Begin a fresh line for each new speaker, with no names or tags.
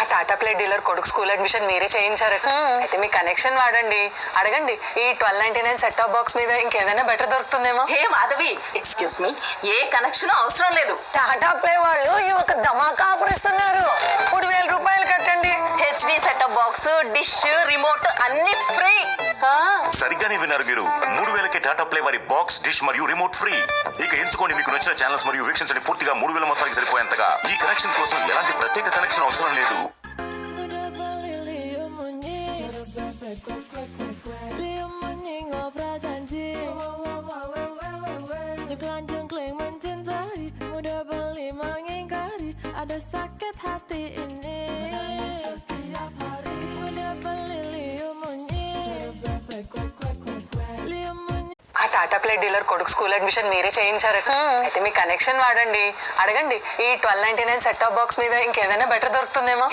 ఆ Tata play dealer కొడుకు school admission మీరే చేయించారట. అయితే మీ కనెక్షన్ వాడండి, అడగండి. ఈ 1299 సెట్ టాప్ బాక్స్ మీద ఇంకేదైనా బెటర్ దొరుకుతుందేమో.
హే మాధవి, ఎక్స్క్యూజ్ మీ, ఏ కనెక్షన్ అవసరం లేదు.
టాటా ప్లే వాళ్ళు ఈ ఒక ధమాకా ఆఫర్ ఇస్తున్నారు. 3000 రూపాయలు కట్టండి,
HD setup box, dish, remote అన్ని ఫ్రీ.
సరిగ్గానే విన్నారు మీరు. 3000కి టాటా ప్లే వారి బాక్స్, డిష్ మరియు రిమోట్ ఫ్రీ. ఇక ఎంచుకోండి మీకు నచ్చిన ఛానల్స్ మరియు వీక్షించండి. పూర్తిగా 3000 మొత్తానికి సరిపోయేంతగా. ఈ కనెక్షన్ కోసం ఎలాంటి ప్రత్యేక కనెక్షన్ అవసరం లేదు.
Ada sakit hati ini. Setiap hari udah beli
ఆ టాటా ప్లే డీలర్ కొడుకు స్కూల్ అడ్మిషన్ మీరే చేయించారట. అయితే మీ కనెక్షన్ వాడండి, అడగండి. ఈ 1299 సెట్ టాప్ బాక్స్ మీద ఇంకేదైనా బెటర్ దొరుకుతుందేమో.